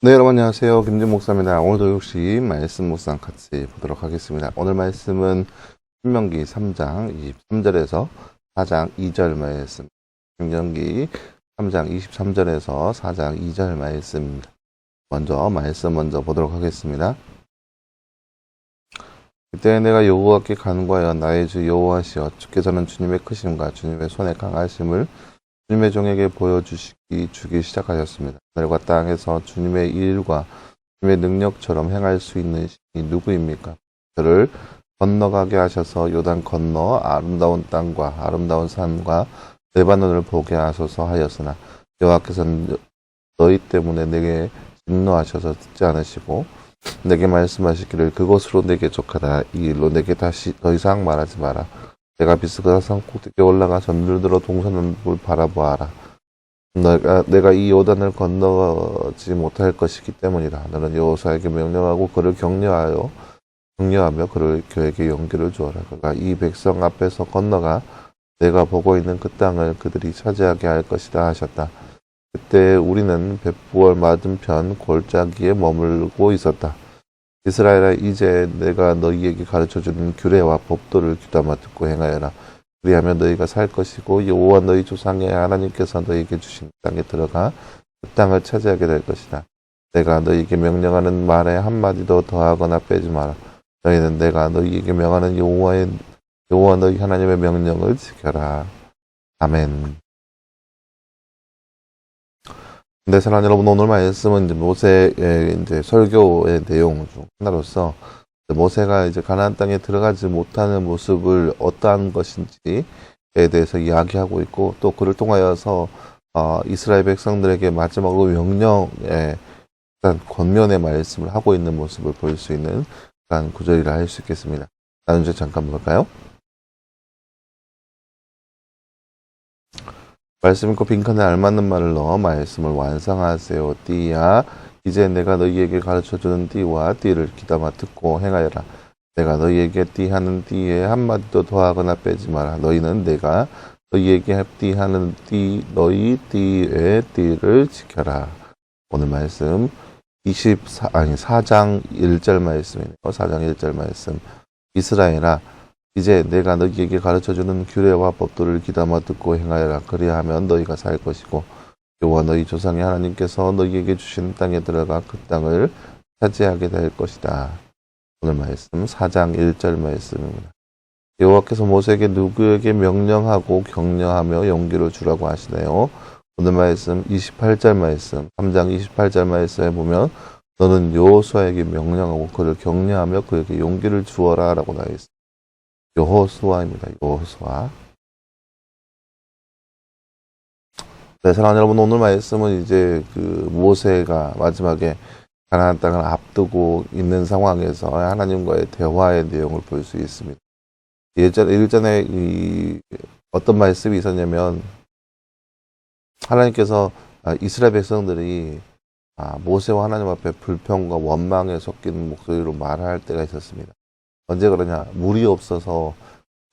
네, 여러분 안녕하세요. 김진 목사입니다. 오늘도 역시 말씀 묵상 같이 보도록 하겠습니다. 오늘 말씀은 신명기 3장 23절에서 4장 2절 말씀. 신명기 3장 23절에서 4장 2절 말씀입니다. 말씀 먼저 보도록 하겠습니다. 그때 내가 여호와께 간구하여 나의 주 여호와시여 주께서는 주님의 크심과 주님의 손의 강하심을 주님의 종에게 보여주기 시작하셨습니다. 하늘과 땅에서 주님의 일과 주님의 능력처럼 행할 수 있는 신이 누구입니까? 저를 건너가게 하셔서 요단 건너 아름다운 땅과 아름다운 산과 레바논을 보게 하소서 하였으나 여호와께서는 너희 때문에 내게 진노하셔서 듣지 않으시고 내게 말씀하시기를 그것으로 내게 족하다. 이 일로 내게 다시 더 이상 말하지 마라. 내가 비스가 산 꼭대기에 올라가서 물들어 동서남을 바라보아라. 내가 이 요단을 건너지 못할 것이기 때문이라. 너는 여호수아에게 명령하고 그를 격려하며 그에게 용기를 주어라. 그가 이 백성 앞에서 건너가 내가 보고 있는 그 땅을 그들이 차지하게 할 것이다 하셨다. 그때 우리는 벳부얼 맞은편 골짜기에 머물고 있었다. 이스라엘아, 이제 내가 너희에게 가르쳐주는 규례와 법도를 귀담아 듣고 행하여라. 그리하면 너희가 살 것이고 여호와 너희 조상의 하나님께서 너희에게 주신 땅에 들어가 그 땅을 차지하게 될 것이다. 내가 너희에게 명령하는 말에 한마디도 더하거나 빼지 마라. 너희는 내가 너희에게 명하는 여호와 너희 하나님의 명령을 지켜라. 아멘. 네, 사랑하는 여러분, 오늘 말씀은 이제 모세의 이제 설교의 내용 중 하나로서 모세가 이제 가나안 땅에 들어가지 못하는 모습을 어떠한 것인지에 대해서 이야기하고 있고, 또 그를 통하여서 이스라엘 백성들에게 마지막으로 명령의 권면의 말씀을 하고 있는 모습을 볼 수 있는 그런 구절이라 할 수 있겠습니다. 나눈 주 잠깐 볼까요? 말씀 있고 빈칸에 알맞는 말을 넣어 말씀을 완성하세요. 띠야, 이제 내가 너희에게 가르쳐주는 띠와 띠를 귀담아 듣고 행하여라. 내가 너희에게 띠하는 띠에 한마디도 더하거나 빼지 마라. 너희는 내가 너희에게 띠하는 너희 띠의 띠를 지켜라. 오늘 말씀 4장 1절 말씀이네요. 4장 1절 말씀. 이스라엘아, 이제 내가 너희에게 가르쳐주는 규례와 법도를 귀담아 듣고 행하여라. 그리하면 너희가 살 것이고 여호와 너희 조상의 하나님께서 너희에게 주신 땅에 들어가 그 땅을 차지하게 될 것이다. 오늘 말씀 4장 1절 말씀입니다. 여호와께서 모세에게 누구에게 명령하고 격려하며 용기를 주라고 하시네요. 오늘 말씀 28절 말씀, 3장 28절 말씀에 보면 너는 여호수아에게 명령하고 그를 격려하며 그에게 용기를 주어라 라고 나와 있습니다. 여호수아입니다. 여호수아. 네, 사랑하는 여러분, 오늘 말씀은 이제 모세가 마지막에 가나안 땅을 앞두고 있는 상황에서 하나님과의 대화의 내용을 볼 수 있습니다. 일전에 어떤 말씀이 있었냐면 하나님께서 이스라엘 백성들이 모세와 하나님 앞에 불평과 원망에 섞인 목소리로 말할 때가 있었습니다. 언제 그러냐? 물이 없어서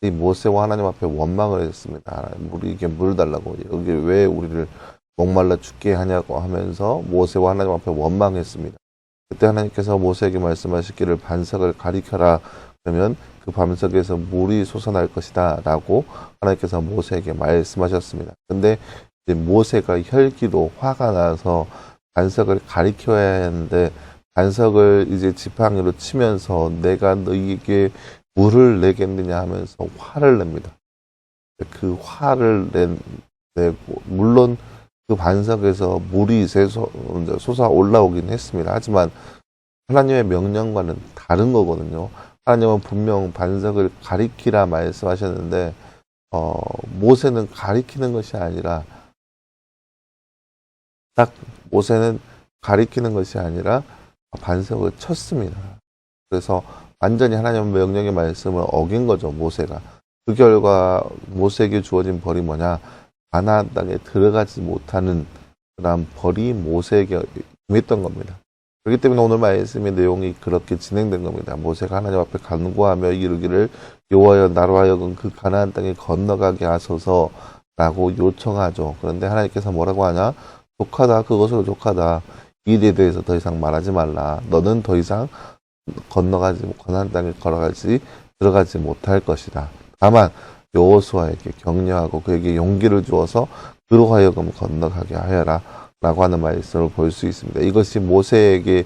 이 모세와 하나님 앞에 원망을 했습니다. 우리에게 물 달라고, 여기 왜 우리를 목말라 죽게 하냐고 하면서 모세와 하나님 앞에 원망했습니다. 그때 하나님께서 모세에게 말씀하시기를 반석을 가리켜라. 그러면 그 반석에서 물이 솟아날 것이다 라고 하나님께서 모세에게 말씀하셨습니다. 근데 이제 모세가 혈기로 화가 나서 반석을 가리켜야 했는데 반석을 이제 지팡이로 치면서 내가 너희에게 물을 내겠느냐 하면서 화를 냅니다. 그 화를 내고 물론 그 반석에서 물이 솟아 올라오긴 했습니다. 하지만 하나님의 명령과는 다른 거거든요. 하나님은 분명 반석을 가리키라 말씀하셨는데 모세는 가리키는 것이 아니라 모세는 가리키는 것이 아니라 반석을 쳤습니다. 그래서 완전히 하나님의 명령의 말씀을 어긴 거죠, 모세가. 그 결과 모세에게 주어진 벌이 뭐냐? 가나안 땅에 들어가지 못하는 그런 벌이 모세에게 임했던 겁니다. 그렇기 때문에 오늘 말씀의 내용이 그렇게 진행된 겁니다. 모세가 하나님 앞에 간구하며 이르기를 여호와여 나로 하여금 그 가나안 땅에 건너가게 하소서라고 요청하죠. 그런데 하나님께서 뭐라고 하냐? 족하다, 그것으로 족하다. 이 일에 대해서 더 이상 말하지 말라. 너는 더 이상 가나안 땅에 들어가지 못할 것이다. 다만 여호수아에게 격려하고 그에게 용기를 주어서 그로 하여금 건너가게 하여라 라고 하는 말씀을 볼 수 있습니다. 이것이 모세에게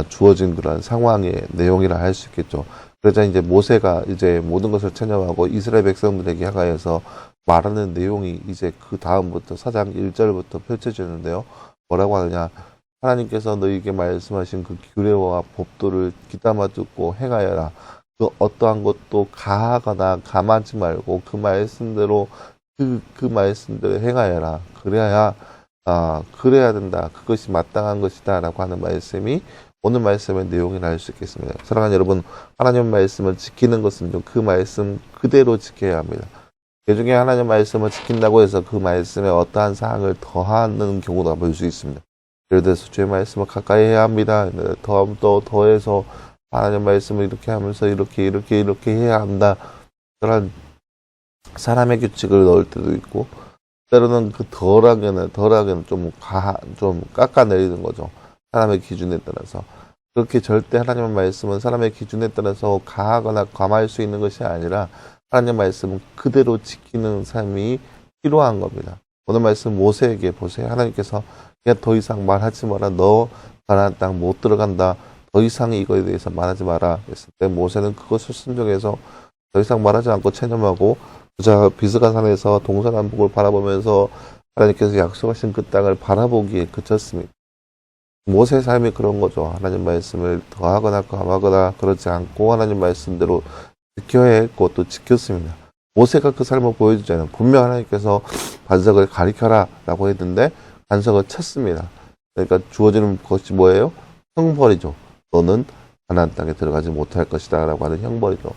주어진 그런 상황의 내용이라 할 수 있겠죠. 그러자 이제 모세가 이제 모든 것을 체념하고 이스라엘 백성들에게 향하여서 말하는 내용이 이제 그 다음부터 4장 1절부터 펼쳐지는데요. 뭐라고 하느냐? 하나님께서 너희에게 말씀하신 그 규례와 법도를 귀담아 듣고 행하여라. 그 어떠한 것도 가하거나 감하지 말고 그 말씀대로 그 말씀대로 행하여라. 그래야 된다. 그것이 마땅한 것이다. 라고 하는 말씀이 오늘 말씀의 내용이라 할 수 있겠습니다. 사랑하는 여러분, 하나님 말씀을 지키는 것은 그 말씀 그대로 지켜야 합니다. 그 중에 하나님 말씀을 지킨다고 해서 그 말씀에 어떠한 사항을 더하는 경우도 볼 수 있습니다. 예를 들어서 주의 말씀을 가까이 해야 합니다. 더해서 하나님 말씀을 이렇게 하면서 이렇게 해야 한다. 그런 사람의 규칙을 넣을 때도 있고, 때로는 그 덜하게는 좀 깎아내리는 거죠. 사람의 기준에 따라서. 그렇게 절대 하나님의 말씀은 사람의 기준에 따라서 가하거나 감할 수 있는 것이 아니라 하나님의 말씀은 그대로 지키는 삶이 필요한 겁니다. 오늘 말씀 모세에게 보세요. 하나님께서 그냥 더 이상 말하지 마라. 너 가나안 땅 못 들어간다. 더 이상 이거에 대해서 말하지 마라. 했을 때 모세는 그것을 순종해서 더 이상 말하지 않고 체념하고 그저 비스가산에서 동서남북을 바라보면서 하나님께서 약속하신 그 땅을 바라보기에 그쳤습니다. 모세의 삶이 그런 거죠. 하나님 말씀을 더하거나 감하거나 그러지 않고 하나님 말씀대로 지켜야 했고 또 지켰습니다. 모세가 그 삶을 보여주잖아요. 분명 하나님께서 반석을 가리켜라 라고 했는데 반석을 쳤습니다. 그러니까 주어지는 것이 뭐예요? 형벌이죠. 너는 가나안 땅에 들어가지 못할 것이다 라고 하는 형벌이죠.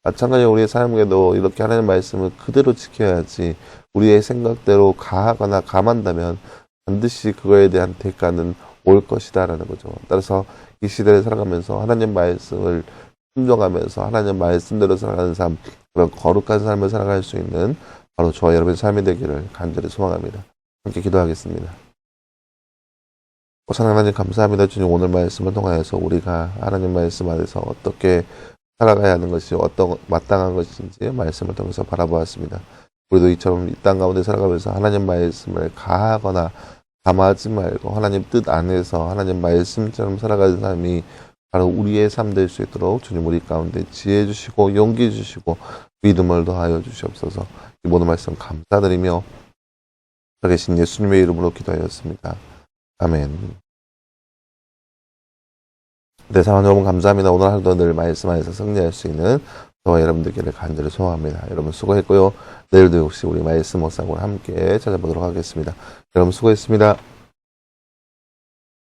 마찬가지로 우리의 삶에도 이렇게 하나님 말씀을 그대로 지켜야지 우리의 생각대로 가하거나 감한다면 반드시 그거에 대한 대가는 올 것이다 라는 거죠. 따라서 이 시대를 살아가면서 하나님 말씀을 순종하면서 하나님 말씀대로 살아가는 삶, 그런 거룩한 삶을 살아갈 수 있는 바로 저와 여러분의 삶이 되기를 간절히 소망합니다. 함께 기도하겠습니다. 하나님 감사합니다. 주님 오늘 말씀을 통하여서 우리가 하나님 말씀 안에서 어떻게 살아가야 하는 것이 어떤 마땅한 것인지 말씀을 통해서 바라보았습니다. 우리도 이처럼 이 땅 가운데 살아가면서 하나님 말씀을 가하거나 감하지 말고 하나님 뜻 안에서 하나님 말씀처럼 살아가는 삶이 바로 우리의 삶 될 수 있도록 주님 우리 가운데 지혜 주시고 용기 주시고 믿음을 더하여 주시옵소서. 이 모든 말씀 감사드리며 살아계신 예수님의 이름으로 기도하였습니다. 아멘. 네, 사랑하는 여러분 감사합니다. 오늘 하루도 늘 말씀 안에서 승리할 수 있는 저와 여러분들께를 간절히 소망합니다. 여러분 수고했고요. 내일도 역시 우리 말씀 묵상으로 함께 찾아보도록 하겠습니다. 여러분 수고했습니다.